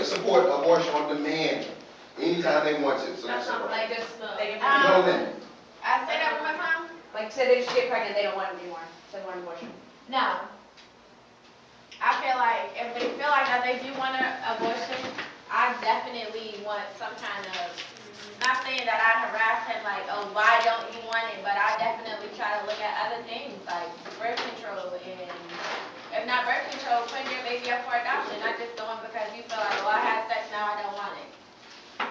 support abortion on demand anytime they want to. So that's like just they no limit. I say that one more time. like say they just get pregnant, they don't want it anymore. So they want an abortion. No. I feel like if they feel like that they do want an abortion, I definitely want some kind of, not saying that I harass him like, oh, why don't you want it? But I definitely try to look at other things like birth control and if not birth control, putting your baby up for adoption, not just going because you feel like, oh, I had sex, now I don't want it.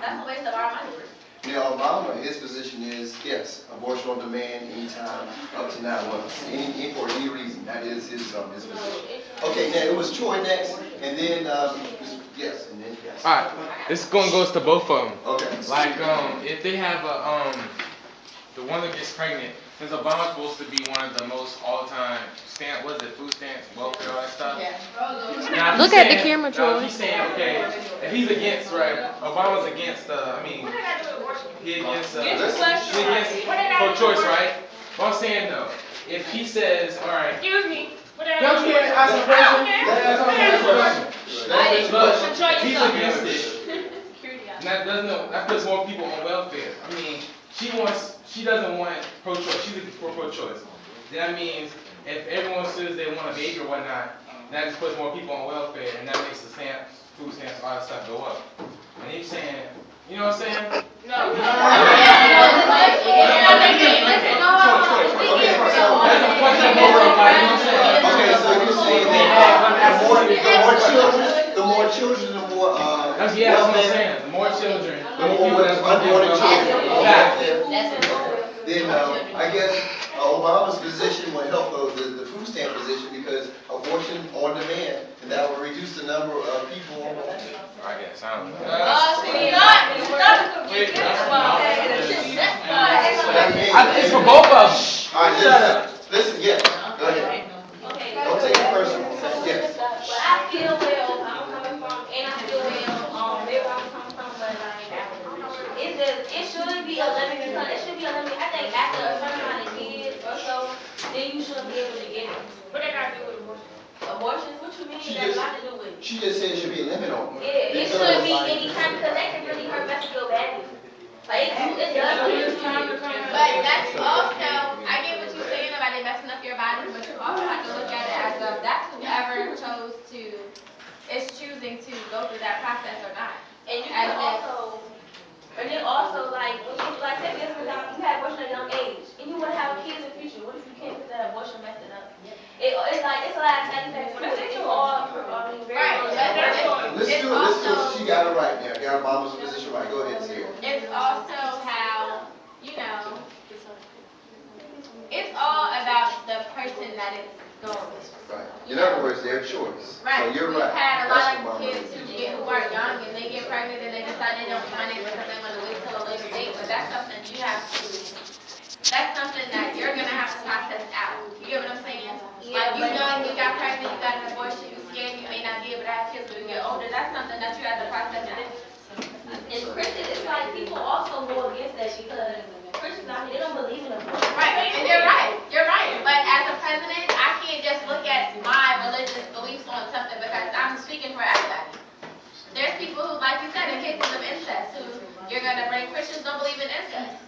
That's a waste of our money. Now, Obama, his position is, yes, abortion on demand anytime, up to 9 months, for any reason. That is his position. Okay, now it was Troy next, and then, yes, and then yes. Alright, this goes to both of them. Okay. Like, if they have the one that gets pregnant, since Obama's supposed to be one of the most all-time food stamps, welfare, all that stuff. Yeah. Look at the camera, Troy. He's saying, okay, if he's against, right, Obama's against, he against pro-choice, right? But I'm saying though, if he says, all right, Excuse me. don't you ask a question? He's against it. That puts more people on welfare. I mean, she doesn't want pro-choice. She's for pro-choice. That means if everyone says they want a baby or whatnot, that just puts more people on welfare, and that makes the food stamps, all that stuff go up. And he's saying, you know what I'm saying? No. Okay, so you're saying that the more children, the more that's what I'm saying. The more children, the more people that's going to unborn children. Exactly. Then I guess Obama's position will help the food stamp position because abortion on demand, and that will reduce the number of people. I guess I don't know. It's for both of them. All right, listen, yes. Go ahead. Don't take it personal. Yes. Well, I feel well, I'm coming from, and I feel well, where I'm coming from, but like, it should be a limit, because it should be a limit. I think after a certain amount of years or so, then you shouldn't be able to get it. What they got to do with abortion? Abortions, what you mean? That's a lot to do with it. She just said it should be a limit on it. Yeah, it shouldn't be any time, because that can really hurt Mexico badly. Like, it does really But that's also, I get what you're saying about it messing up your body, but you also have to look at it as that's whoever is choosing to go through that process or not. And then also, like, when you, like, say, for instance, you had abortion at a young age, and you want to have kids in the future, what if you can't get that abortion messing up? It's like, it's a lot of side effects. It's all, Let's do it. She got it right now. Got Obama's position right. Go ahead, Sarah. It's also how, it's all about the person that it's going with. Right. In other words, their choice. Right. So you're We've right. had a That's lot of Obama. kids who are young and they get pregnant and they decide they don't want it because they want to wait till a later date. But that's something that's something that you're going to have to process out. You get what I'm saying? Like, you got pregnant, you got an abortion, you're scared you may not be able to have kids when you get older. That's something that you have to process out. and Christians, it's like people also go against that because Christians out here, they don't believe in abortion. Right, and you're right. But as a president, I can't just look at my religious beliefs on something because I'm speaking for everybody. There's people who, like you said, in cases of incest, who you're going to bring Christians don't believe in incest.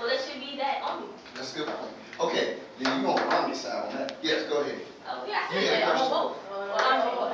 Well, it should be that only. That's a good point. Okay, then you on Obama's side on that. Yes, go ahead. Oh, yeah, I You said had a that. I'm question? on both. Well, I'm on both.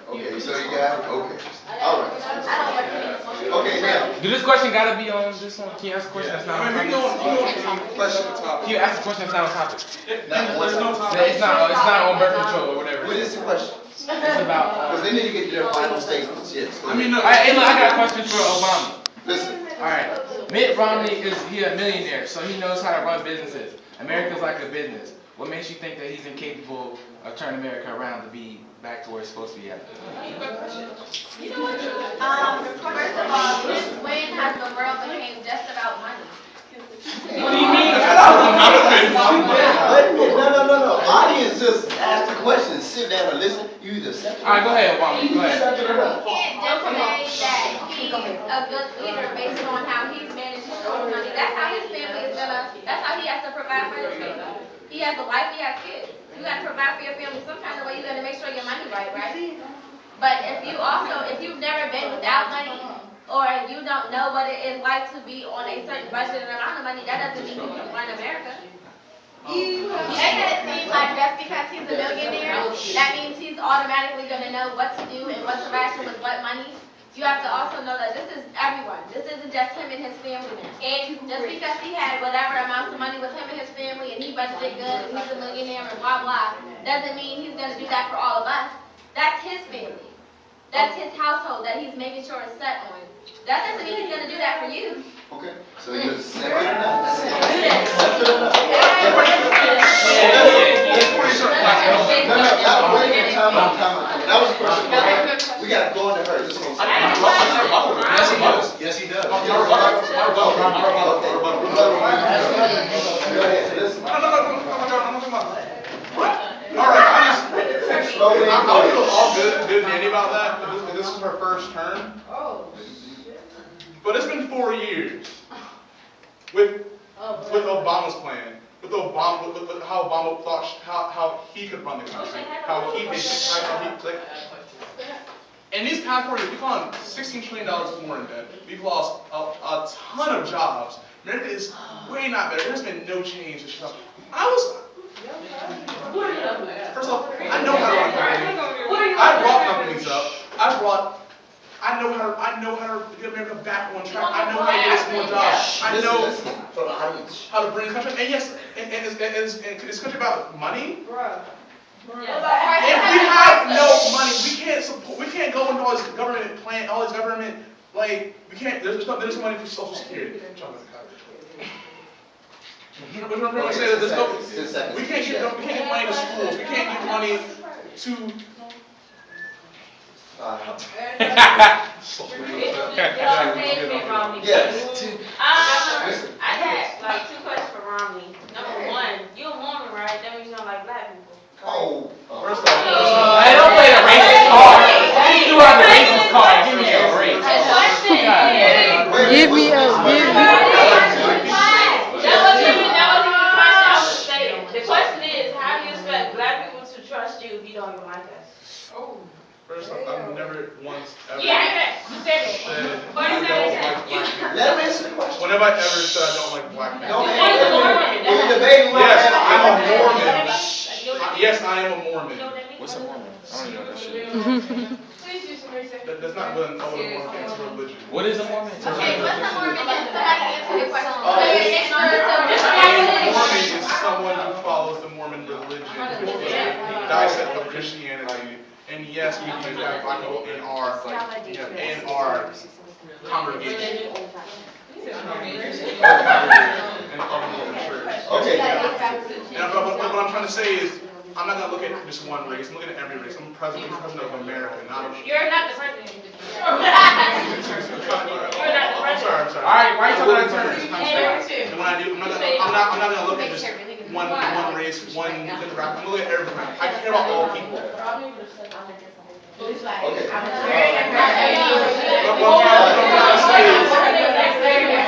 Okay, so you got it. Okay. All right. I don't recommend Okay, now. Do this question gotta be on this one? Can you ask a question that's not on topic? Question topic. Can you ask a question that's not on topic? There's no topic. It's not on birth control or whatever. What is the question? It's about. Because they need to get their final statements. Yes. Go ahead. I got a question for Obama. Listen. All right, Mitt Romney he a millionaire, so he knows how to run businesses. America's like a business. What makes you think that he's incapable of turning America around to be back to where it's supposed to be at? You know what? First of all, when has the world became just about money? What do you mean? No. Audience just ask the question. Sit down and listen. You either accept it. All right, go ahead, Obama. Go ahead. You can't just say that he's a good leader based on how he's managed his own money. That's how his family is that's how he has to provide for his family. He has a wife, he has kids. You got to provide for your family some kind of way. You got to make sure your money right? But if you've never been without money, or you don't know what it is like to be on a certain budget and amount of money, that doesn't mean you can run America. They make it seem like just because he's a millionaire, that means he's automatically going to know what to do and what to ration with what money. You have to also know that this is everyone. This isn't just him and his family now. And just because he had whatever amounts of money with him and his family and he budgeted good and he's a millionaire and blah blah, doesn't mean he's going to do that for all of us. That's his family. That's his household that he's making sure is set on. That doesn't mean he's going to do that for you. Okay, so you're second enough. That was a question for her. We got to go into her. This one. Yes, he does. Yes, he does. I feel all good Danny about that. This is her first term. But it's been 4 years with Obama's plan, with how Obama thought how he could run the country, how he in these past 4 years, we've gone $16 trillion more in debt. We've lost a ton of jobs. America is way not better. There's been no change. First off, I know how to run a company. I brought companies up. I know how to get America back on track. I know how to get us more jobs. I know how to bring the country. And yes, is this country about money? If we have no money, we can't go into all this government plan, all this government, like, we can't, there's no money for Social Security. We can't get money to schools. We can't get money to. Yes. I had like 2 questions for Romney. Number 1, you a Mormon, right? That means you don't like black people. Oh. First off, I don't play the racist card. You threw out the racist card. Give me a break. The question is. Give me a. That wasn't even the question I was saying. The question is, how do you expect black people to trust you if you don't even like us? First off, I've never once ever Yeah, you said it. said I don't like black people. Let him answer the question. Whenever I ever said I don't like black people. We're debating. Yes, I'm a Mormon. Yes, I am a Mormon. What's a Mormon? I don't know that shit. That's not what a Mormon is. It's a religion. What is a Mormon? Okay, what's the Mormon? So how do you answer the question? A Mormon is someone who follows the Mormon religion, the dissect of Christianity. And yes, we do have black people in our congregation. And our church. Okay. And what I'm trying to say is, I'm not going to look at just one race. I'm looking at every race. I'm president of America, not of. You're not the president. I'm sorry. All right, why are you talking about terms? And when I do, I'm not going to look at just one race, one demographic. I'm going to look at everything. I care about all people. Okay.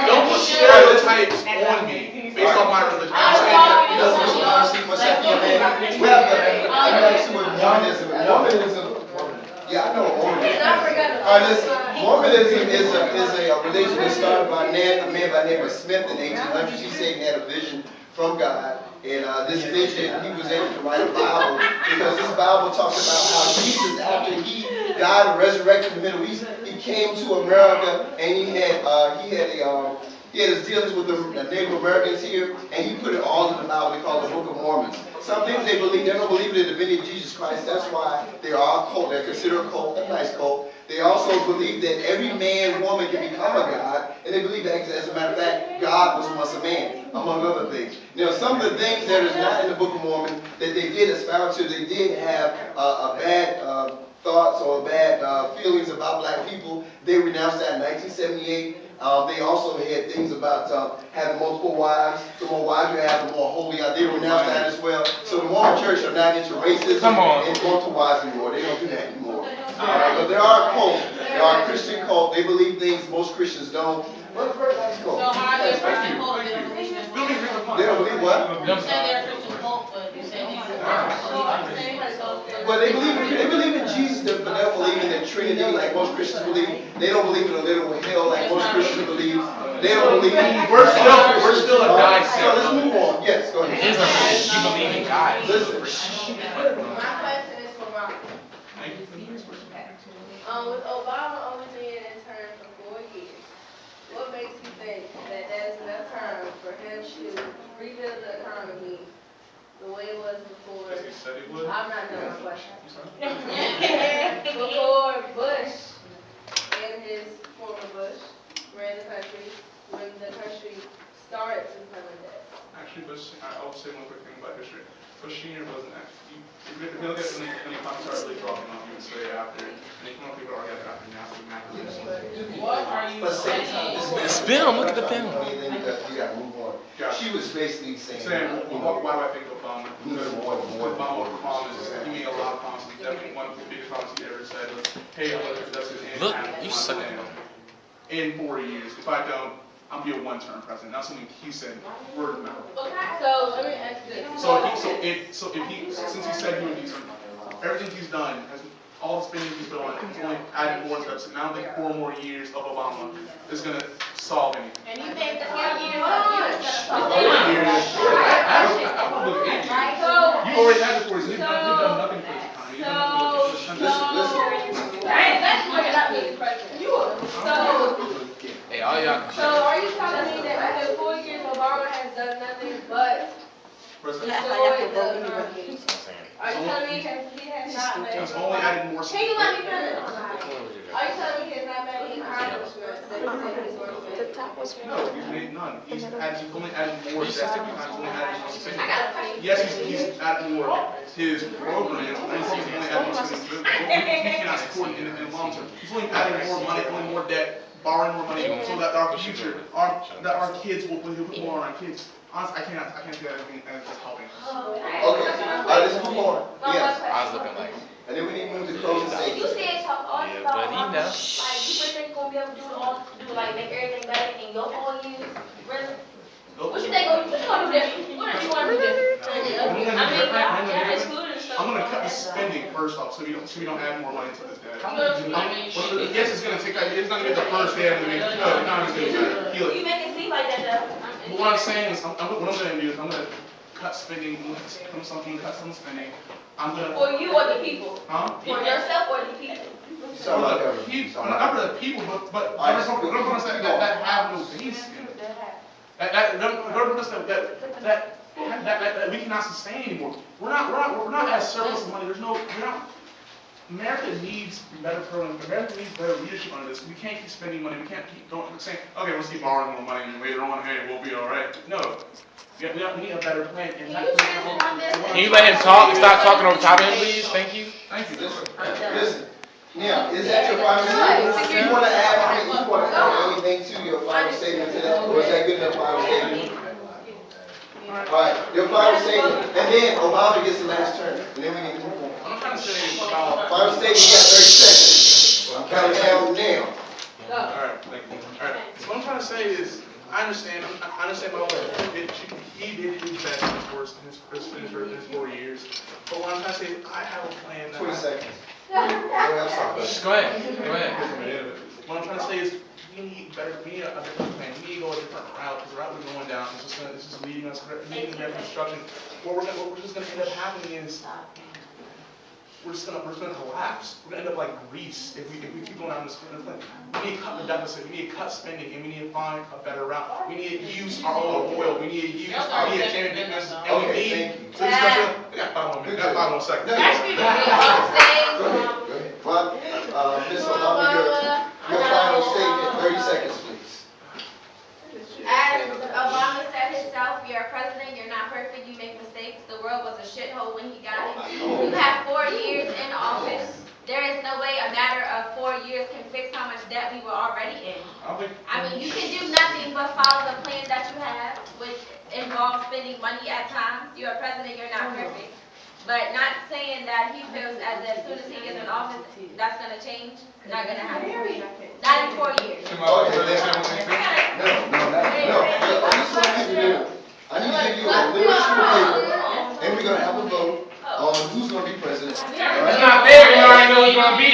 Don't put stereotypes on me based on my religion. He doesn't wish to honestly much after your man. Well, I'm not sure what Mormonism. Yeah, I know what Mormonism is. All right, listen. Mormonism is a religion that started by a man by the name of Smith in the 1800s. He said he had a vision from God. And this vision, he was able to write a Bible because this Bible talks about how Jesus, after he died and resurrected in the Middle East, he came to America and he had his dealings with the Native Americans here, and he put it all in the Bible. They call it the Book of Mormons. Some things they believe, they don't believe in the divinity of Jesus Christ. That's why they are a cult. They're considered a cult, a nice cult. They also believe that every man, woman can become a god, and they believe that, as a matter of fact, God was once a man, among other things. Now, some of the things that is not in the Book of Mormon that they did espouse to, they did have a bad thoughts or bad feelings about black people. They renounced that in 1978. They also had things about having multiple wives. The more wives you have, the more holy are. They renounced that as well. So the Mormon Church are not into racism and multiple wives anymore. They don't do that anymore. But there are a cult. There are a Christian cult. They believe things most Christians don't. What a very nice cult. So how are they a Christian cult if they don't believe in? They don't believe what? You said they're a Christian cult, but you said they're Well, they believe in Jesus, but they don't believe in believe in hell like most Christians believe. They don't believe in a literal hell like most Christians believe. They don't believe. We're still a dicey. So let's move on. Yes, go ahead. It is different. You believe in God. Listen. My question is for Ron. With Obama only being in term for 4 years, what makes you think that that's enough time for him to rebuild the economy the way it was before? He said he would. I'm not done my question. Before Bush and his former Bush ran the country, when the country started to become a debt. Actually, I'll say one quick thing about history. Bush Senior wasn't actually. If you look at when the economy started really dropping off, you would say after, and economic people already after massive macro. What are you But same saying? time, It's film. Look at the film. Then you gotta move on. She was basically saying, Why do I think Obama? More. He made a lot of promises. Definitely one of the biggest promises he ever said was, "Hey, I'm gonna that's his end." Look, you suck. In 4 years, if I don't, I'm gonna be a one-term president. That's something he said word of mouth. So let me ask this. Since he said he would be, everything he's done has all the spending he's done. He's only added more steps. And I don't think 4 more years of Obama is gonna solve anything. And you think the 4 years of you is gonna solve 4 it? years. Right? You already had the 4 years. You've done nothing for this economy. You've done nothing for this country. Listen. That's bringing up Mr. President. Hey, all y'all. So are you telling me that within 4 years Obama has done nothing but destroy the economy? Are you telling me he has not made? He's only added more. Can you let me finish? Are you telling me he has not made any accomplishments that he said he's going to make? No, he's made none. He's only added more debt. He's only added more spending. I got a question. Yes, he's added more his programs, but he's only added more spending. He cannot support it in the long term. He's only adding more money, only more debt, borrowing more money, so that our future, that our kids will put more on our kids. Honestly, I can't see that as helping. Okay, all right, let's move on. Yes. I was looking like. And then we need to move to closing You statements. said talk all Yeah, about but he Obama. knows. Like, you really think gonna be able to like make everything better in your 4 years? Really? What you think? What you gonna do different? What are you gonna do different? Y'all excluded stuff. I'm gonna cut the spending first off, so we don't add more money to this debt. Yes, it's gonna take. It's not gonna be the first day of the week. No, the economy's gonna be better. Heal it. You make it seem like that though. But what I'm saying is, what I'm gonna do is I'm gonna cut spending. Cut some spending. I'm gonna. For you or the people? Huh? For yourself or the people? You sound like a- Not for the people, but there's no governments that have no base in it. That governments that we cannot sustain anymore. We're not at surplus of money. America needs better programs. America needs better leadership on this. We can't keep spending money. We can't keep saying, okay, let's keep borrowing more money and later on, hey, we'll be all right. No. We need a better plan. And Can you let him talk and stop talking over top of him, please? Thank you. Thank you. Listen, now, is that your final statement? You wanna add anything to your final statement today? Or is that good enough final statement? Alright, your final statement, and then Obama gets the last turn, and then we need to move on. I'm trying to say about. Final statement, you got 30 seconds. I'm counting down now. Alright, thank you. Alright, so what I'm trying to say is, I understand my own. He did his best in his 4 years. But what I'm trying to say is, I have a plan that 20 seconds. Just go ahead. What I'm trying to say is, we need a different plan. We need to go a different route, because the route we're going down is just leading American construction. What we're just gonna end up happening is, we're just gonna collapse. We're gonna end up like Greece if we keep going down this plan. We need to cut the deficit. We need to cut spending, and we need to find a better route. We need to use our own oil. We need to use champion business, and we need. So this country, we got 5 more minutes. We got 5 more seconds. Go ahead. Well, Ms. Obama, your final statement, 30 seconds, please. As Obama said himself, you're a president, you're not perfect, you make mistakes. The world was a shithole when he got it. You have 4 years in office. There is no way a matter of 4 years can fix how much debt we were already in. I mean, you can do nothing but follow the plan that you have, which involves spending money at times. You're a president, you're not perfect. But not saying that he feels as soon as he gets in office, that's going to change. Not going to happen. Not in 4 years. No. I just want you to do, I need to give you a little sheet of paper, and we're going to have a vote on who's going to be president. It's not fair. We already know who's gonna be.